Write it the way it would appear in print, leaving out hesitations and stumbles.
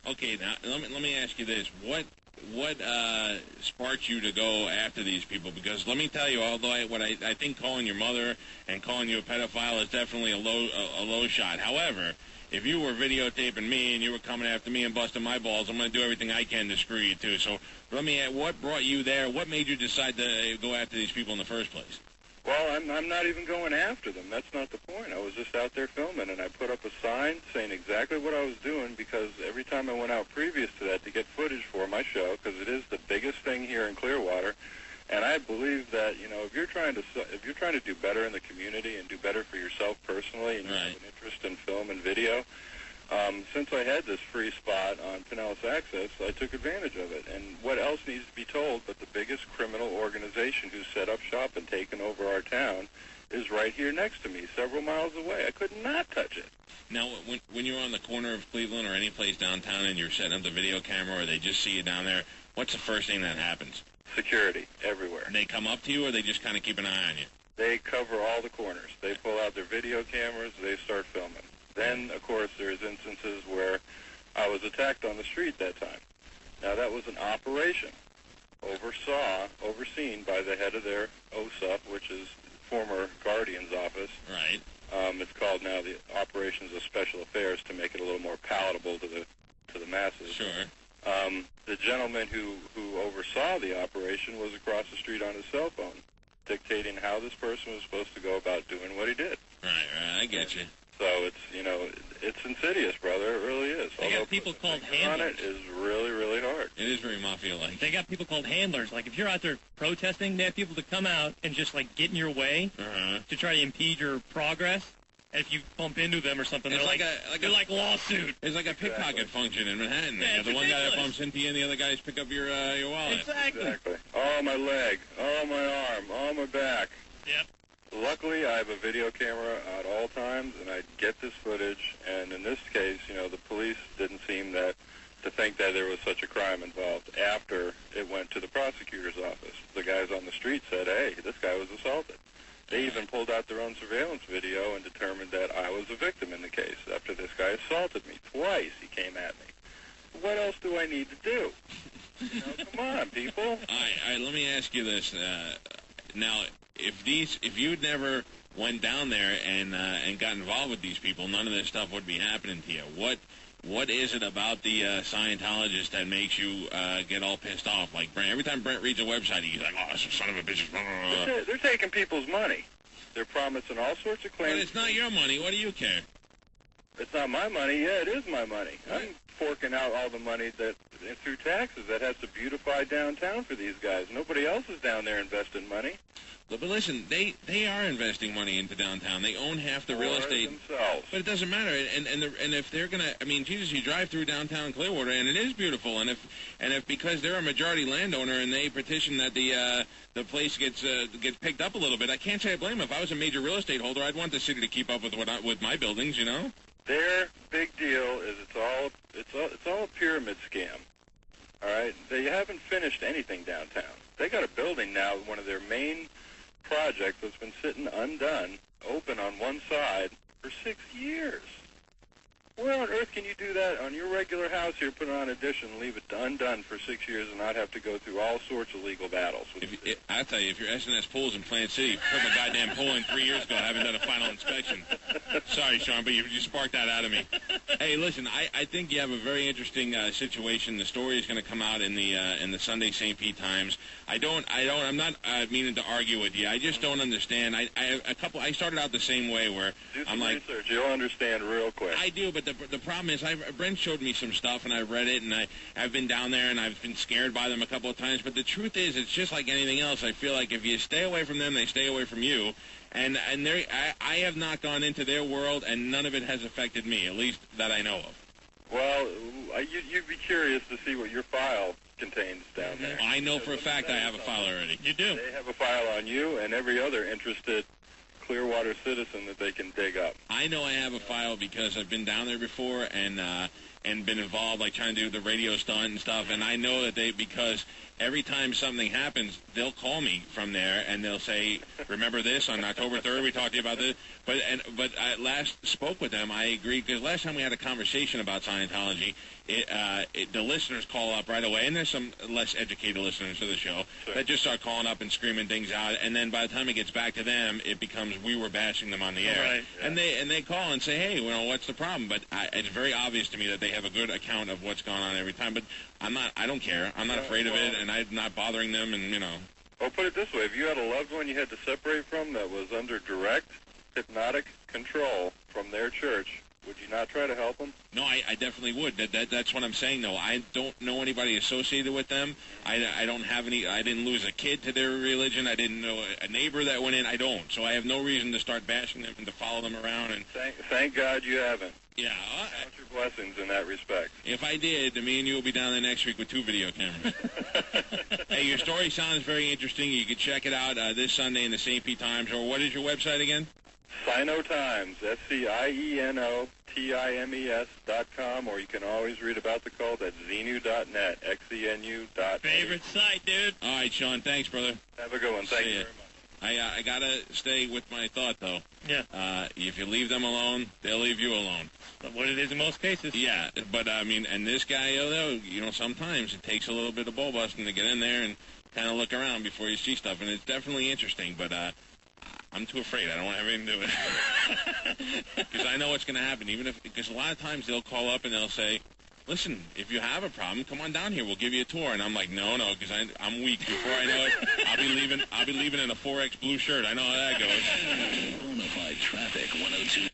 Okay, now let me ask you this: what sparked you to go after these people? Because let me tell you, although I think calling your mother and calling you a pedophile is definitely a low shot. However, if you were videotaping me and you were coming after me and busting my balls, I'm going to do everything I can to screw you too. So let me ask, what brought you there? What made you decide to go after these people in the first place? Well, I'm not even going after them. That's not the point. I was just out there filming, and I put up a sign saying exactly what I was doing, because every time I went out previous to that to get footage for my show, because it is the biggest thing here in Clearwater, and I believe that, if you're trying to do better in the community and do better for yourself personally, and you have an interest in film and video, since I had this free spot on Pinellas Access, I took advantage of it. And what else needs to be told but the biggest criminal organization who's set up shop and taken over our town is right here next to me, several miles away. I could not touch it. Now, when you're on the corner of Cleveland or any place downtown and you're setting up the video camera or they just see you down there, what's the first thing that happens? Security, everywhere. They come up to you or they just kind of keep an eye on you? They cover all the corners. They pull out their video cameras, they start filming. Then, of course, there's instances where I was attacked on the street that time. Now, that was an operation overseen by the head of their OSUP, which is former Guardian's office. Right. It's called now the Operations of Special Affairs to make it a little more palatable to the masses. Sure. The gentleman who oversaw the operation was across the street on his cell phone, dictating how this person was supposed to go about doing what he did. Right, I get you. So it's insidious, brother. It really is. They got people called handlers. On it is really, really hard. It is very mafia-like. They got people called handlers. Like, if you're out there protesting, they have people to come out and just, get in your way to try to impede your progress. And if you bump into them or something, it's they're like lawsuit. It's like a pickpocket function in Manhattan. Yeah, the one guy that bumps into you and the other guys pick up your wallet. Exactly. Oh, my leg. Oh, my arm. Oh, my back. Yep. Luckily, I have a video camera at all times, and I get this footage. And in this case, the police didn't seem to think that there was such a crime involved after it went to the prosecutor's office. The guys on the street said, hey, this guy was assaulted. They even pulled out their own surveillance video and determined that I was a victim in the case after this guy assaulted me. Twice he came at me. What else do I need to do? Come on, people. All right, let me ask you this. Now, if you'd never went down there and got involved with these people, none of this stuff would be happening to you. What is it about the Scientologist that makes you get all pissed off? Like Brent, every time Brent reads a website, he's like, "Oh, this son of a bitch!" They're taking people's money. They're promising all sorts of claims. But it's not your money. What do you care? It's not my money. Yeah, it is my money. Right. I'm forking out all the money through taxes that has to beautify downtown for these guys. Nobody else is down there investing money. But listen, they are investing money into downtown. They own half the real estate themselves. But it doesn't matter. And if they're gonna, Jesus, you drive through downtown Clearwater and it is beautiful. And if because they're a majority landowner and they petition that the place gets picked up a little bit, I can't say I blame them. If I was a major real estate holder, I'd want the city to keep up with my buildings. Their big deal is it's all a pyramid scam. All right, they haven't finished anything downtown. They got a building now, one of their main projects that's been sitting undone, open on one side for 6 years. Where on earth can you do that on your regular house here, put it on addition, leave it undone for 6 years and not have to go through all sorts of legal battles? I tell you, if your S&S pools in Plant City put the goddamn pool in 3 years ago, I haven't done a final inspection. Sorry, Sean, but you sparked that out of me. Hey, listen, I think you have a very interesting situation. The story is going to come out in the Sunday St. Pete Times. I'm not meaning to argue with you. I just don't understand. I started out the same way where I'm like, research. You'll understand real quick. I do, but the problem is, Brent showed me some stuff, and I've read it, and I've been down there, and I've been scared by them a couple of times. But the truth is, it's just like anything else. I feel like if you stay away from them, they stay away from you. And I have not gone into their world, and none of it has affected me, at least that I know of. Well, you'd be curious to see what your file contains down there. I know for a fact I have a file already. You do? They have a file on you and every other interested Clearwater citizen that they can dig up. I know I have a file because I've been down there before, and and been involved, like trying to do the radio stunt and stuff. And I know that because every time something happens, they'll call me from there and they'll say, "Remember this on October 3rd? We talked to you about this." But I last spoke with them. I agreed, because last time we had a conversation about Scientology, the listeners call up right away, and there's some less educated listeners to the show that just start calling up and screaming things out, and then by the time it gets back to them, it becomes we were bashing them on the air. Right. Yeah. And they call and say, "Hey, what's the problem?" But it's very obvious to me that they have a good account of what's going on every time. But I don't care. I'm not afraid of it, and I'm not bothering them, and Well, put it this way: if you had a loved one you had to separate from that was under direct hypnotic control from their church, would you not try to help them? No, I definitely would. That's what I'm saying, though. I don't know anybody associated with them. I don't have any. I didn't lose a kid to their religion. I didn't know a neighbor that went in. I don't. So I have no reason to start bashing them and to follow them around. And thank God you haven't. Yeah. Count your blessings in that respect. If I did, then me and you will be down there next week with 2 video cameras. Hey, your story sounds very interesting. You can check it out this Sunday in the St. Pete Times. Or what is your website again? Sinotimes, SCIENOTIMES.com, or you can always read about the cult at xenu.net, XENU.net. Favorite site, dude. All right, Shawn. Thanks, brother. Have a good one. Thank you very much. I got to stay with my thought, though. Yeah. If you leave them alone, they'll leave you alone. But what it is in most cases. Yeah, but, and this guy, though, sometimes it takes a little bit of bull busting to get in there and kind of look around before you see stuff, and it's definitely interesting, but I'm too afraid. I don't want to have anything to do with it. Because I know what's going to happen, because a lot of times they'll call up and they'll say, "Listen, if you have a problem, come on down here. We'll give you a tour." And I'm like, no, because I'm weak. Before I know it, I'll be leaving in a 4X blue shirt. I know how that goes. Bonafide Traffic 102.